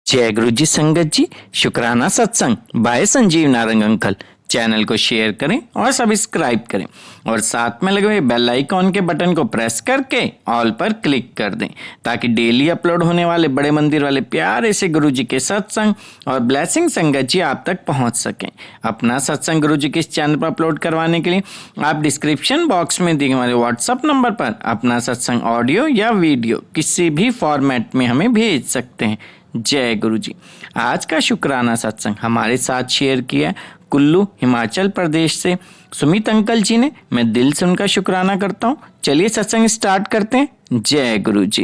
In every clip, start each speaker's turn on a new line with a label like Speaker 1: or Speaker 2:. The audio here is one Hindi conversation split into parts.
Speaker 1: जय गुरु जी संगत जी। शुक्राना सत्संग by Sanjeev Narang uncle. Channel को शेयर करें और सब्सक्राइब करें और साथ में लगे हुए बेल आइकॉन के बटन को प्रेस करके ऑल पर क्लिक कर दें ताकि डेली अपलोड होने वाले बड़े मंदिर वाले प्यारे से गुरु जी के सत्संग और ब्लेसिंग संगत जी आप तक पहुंच सकें। अपना सत्संग गुरु जी के इस चैनल पर अपलोड करवाने के लिए आप डिस्क्रिप्शन बॉक्स में दिए हमारे व्हाट्सएप नंबर पर अपना सत्संग ऑडियो या वीडियो किसी भी फॉर्मेट में हमें भेज सकते हैं। जय गुरु जी। आज का शुक्राना सत्संग हमारे साथ शेयर किया कुल्लू हिमाचल प्रदेश से सुमित अंकल जी ने। मैं दिल से उनका शुक्राना करता हूँ। चलिए सत्संग स्टार्ट करते हैं। जय गुरु जी।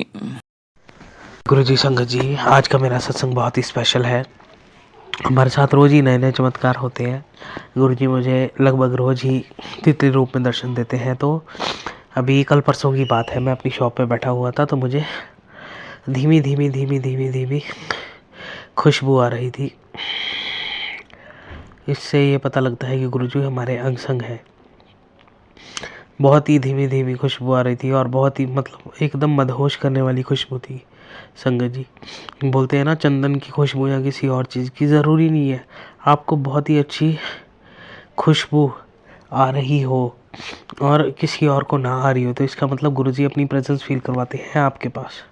Speaker 2: गुरु जी संगत जी, आज का मेरा सत्संग बहुत ही स्पेशल है। हमारे साथ रोज़ ही नए नए चमत्कार होते हैं। गुरु जी मुझे लगभग रोज़ ही तिथि रूप में दर्शन देते हैं। तो अभी कल परसों की बात है, मैं अपनी शॉप पे बैठा हुआ था तो मुझे धीमी धीमी धीमी धीमी धीमी खुशबू आ रही थी। इससे ये पता लगता है कि गुरु जी हमारे अंग संग हैं। बहुत ही धीमी धीमी खुशबू आ रही थी और बहुत ही एकदम मदहोश करने वाली खुशबू थी। संगत जी बोलते हैं ना, चंदन की खुशबू या किसी और चीज़ की ज़रूरी नहीं है, आपको बहुत ही अच्छी खुशबू आ रही हो और किसी और को ना आ रही हो तो इसका मतलब गुरु जी अपनी प्रेजेंस फील करवाते हैं आपके पास।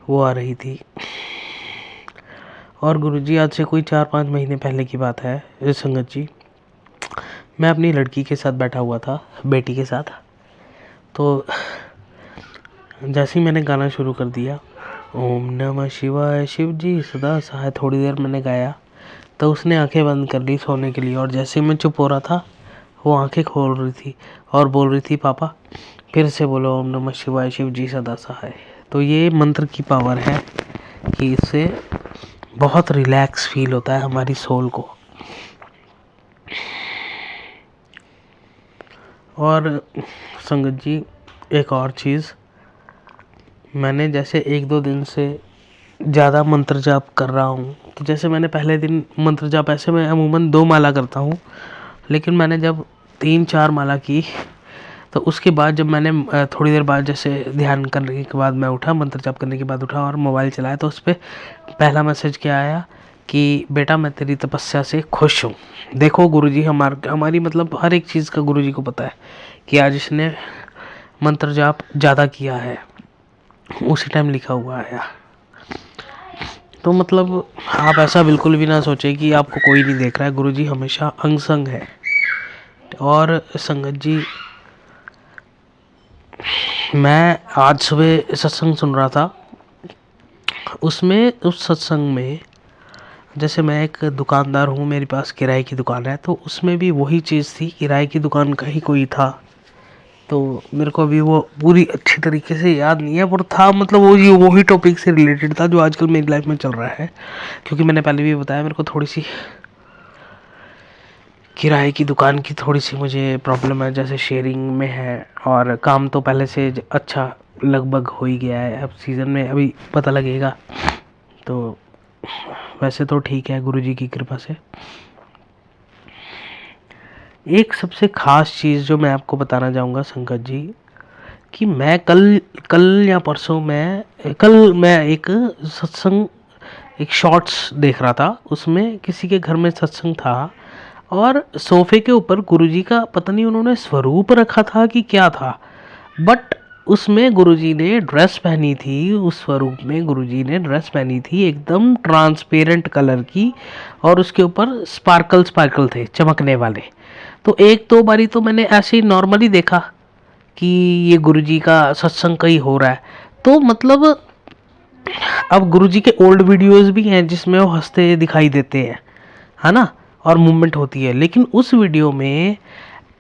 Speaker 2: वो आ रही थी। और गुरुजी आज से कोई 4-5 महीने पहले की बात है संगत जी, मैं अपनी लड़की के साथ बैठा हुआ था, बेटी के साथ। तो जैसे ही मैंने गाना शुरू कर दिया, ओम नमः शिवाय शिव जी सदा सहाय, थोड़ी देर मैंने गाया तो उसने आंखें बंद कर ली सोने के लिए। और जैसे मैं चुप हो रहा था वो आंखें खोल रही थी और बोल रही थी, पापा फिर से बोलो ओम नमः शिवाय शिव जी सदा सहाय। तो ये मंत्र की पावर है कि इससे बहुत रिलैक्स फील होता है हमारी सोल को। और संगत जी एक और चीज़, मैंने जैसे 1-2 दिन से ज़्यादा मंत्र जाप कर रहा हूँ। तो जैसे मैंने पहले दिन मंत्र जाप, ऐसे मैं अमूमन 2 माला करता हूँ, लेकिन मैंने जब 3-4 माला की तो उसके बाद जब मैंने थोड़ी देर बाद जैसे ध्यान करने के बाद मैं उठा, मंत्र जाप करने के बाद उठा और मोबाइल चलाया तो उस पर पहला मैसेज क्या आया कि बेटा मैं तेरी तपस्या से खुश हूँ। देखो गुरुजी हमारी हर एक चीज़ का गुरुजी को पता है कि आज इसने मंत्र जाप ज़्यादा किया है, उसी टाइम लिखा हुआ आया। तो आप ऐसा बिल्कुल भी ना सोचें कि आपको कोई नहीं देख रहा है, गुरुजी हमेशा अंग संग है। और संगत जी मैं आज सुबह सत्संग सुन रहा था, उस सत्संग में जैसे मैं एक दुकानदार हूँ, मेरे पास किराए की दुकान है, तो उसमें भी वही चीज़ थी, किराए की दुकान का ही कोई था। तो मेरे को अभी वो पूरी अच्छी तरीके से याद नहीं है, पर था वही टॉपिक से रिलेटेड था जो आजकल मेरी लाइफ में चल रहा है। क्योंकि मैंने पहले भी बताया मेरे को थोड़ी सी किराए की दुकान की थोड़ी सी मुझे प्रॉब्लम है, जैसे शेयरिंग में है और काम तो पहले से अच्छा लगभग हो ही गया है। अब सीज़न में अभी पता लगेगा, तो वैसे तो ठीक है गुरुजी की कृपा से। एक सबसे ख़ास चीज़ जो मैं आपको बताना चाहूँगा संगत जी, कि मैं कल या परसों कल मैं एक सत्संग, एक शॉर्ट्स देख रहा था, उसमें किसी के घर में सत्संग था और सोफे के ऊपर गुरुजी का पता नहीं उन्होंने स्वरूप रखा था कि क्या था, बट उसमें गुरुजी ने ड्रेस पहनी थी, उस स्वरूप में गुरुजी ने ड्रेस पहनी थी एकदम ट्रांसपेरेंट कलर की, और उसके ऊपर स्पार्कल थे चमकने वाले। तो 1-2 बारी तो मैंने ऐसे ही नॉर्मली देखा कि ये गुरुजी का सत्संग कहीं हो रहा है। तो अब गुरुजी के ओल्ड वीडियोस भी हैं जिसमें वो हंसते दिखाई देते हैं, है ना, और मूवमेंट होती है, लेकिन उस वीडियो में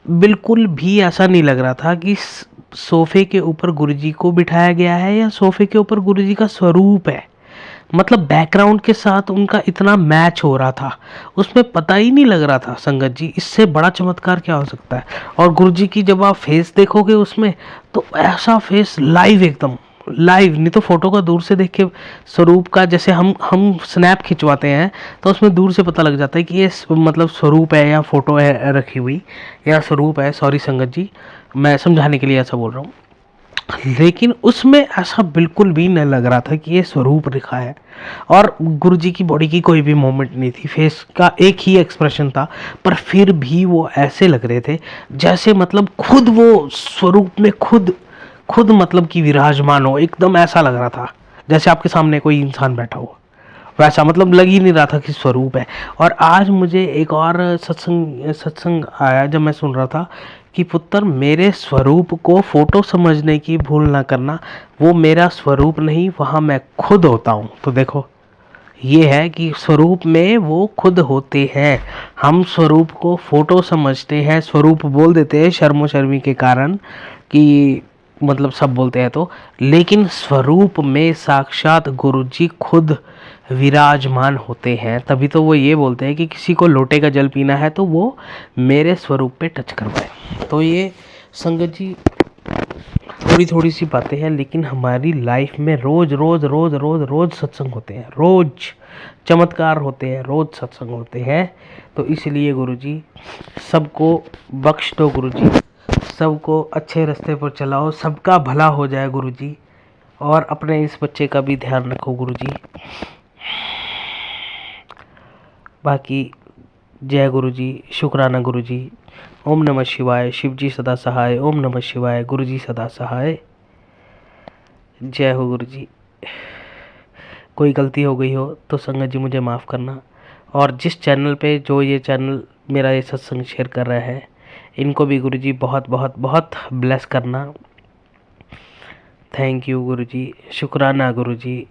Speaker 2: बिल्कुल भी ऐसा नहीं लग रहा था कि सोफे के ऊपर गुरुजी को बिठाया गया है या सोफे के ऊपर गुरुजी का स्वरूप है। बैकग्राउंड के साथ उनका इतना मैच हो रहा था, उसमें पता ही नहीं लग रहा था संगत जी। इससे बड़ा चमत्कार क्या हो सकता है। और गुरुजी की जब आप फेस देखोगे उसमें, तो ऐसा फेस लाइव, एकदम लाइव, नहीं तो फोटो का दूर से देख के स्वरूप का, जैसे हम स्नैप खिंचवाते हैं तो उसमें दूर से पता लग जाता है कि ये स्वरूप है या फोटो है रखी हुई, या स्वरूप है। सॉरी संगत जी, मैं समझाने के लिए ऐसा बोल रहा हूँ। लेकिन उसमें ऐसा बिल्कुल भी नहीं लग रहा था कि ये स्वरूप रेखा है। और गुरुजी की बॉडी की कोई भी मूवमेंट नहीं थी, फेस का एक ही एक्सप्रेशन था, पर फिर भी वो ऐसे लग रहे थे जैसे मतलब खुद वो स्वरूप में खुद खुद मतलब कि विराजमान हो, एकदम ऐसा लग रहा था जैसे आपके सामने कोई इंसान बैठा हो, वैसा मतलब लग ही नहीं रहा था कि स्वरूप है। और आज मुझे एक और सत्संग सत्संग आया जब मैं सुन रहा था कि पुत्र मेरे स्वरूप को फोटो समझने की भूल ना करना, वो मेरा स्वरूप नहीं, वहाँ मैं खुद होता हूँ। तो देखो ये है कि स्वरूप में वो खुद होते हैं, हम स्वरूप को फोटो समझते हैं, स्वरूप बोल देते हैं शर्मो शर्मी के कारण कि मतलब सब बोलते हैं तो, लेकिन स्वरूप में साक्षात गुरुजी खुद विराजमान होते हैं। तभी तो वो ये बोलते हैं कि किसी को लोटे का जल पीना है तो वो मेरे स्वरूप पे टच करवाए। तो ये संगत जी थोड़ी थोड़ी सी बातें हैं, लेकिन हमारी लाइफ में रोज रोज रोज रोज रोज सत्संग होते हैं, रोज चमत्कार होते हैं, रोज सत्संग होते हैं। तो इसलिए गुरुजी सबको बख्श दो, गुरुजी सबको अच्छे रास्ते पर चलाओ, सबका भला हो जाए गुरुजी। और अपने इस बच्चे का भी ध्यान रखो गुरुजी। बाकी जय गुरुजी, शुक्राना गुरुजी। ओम नमः शिवाय, शिव जी सदा सहाय। ओम नमः शिवाय, गुरुजी सदा सहाय। जय हो गुरुजी। कोई गलती हो गई हो तो संगत जी मुझे माफ़ करना। और जिस चैनल पे जो ये चैनल मेरा ये सत्संग शेयर कर रहा है, इनको भी गुरुजी बहुत बहुत बहुत ब्लेस करना। थैंक यू गुरुजी, शुक्राना गुरुजी।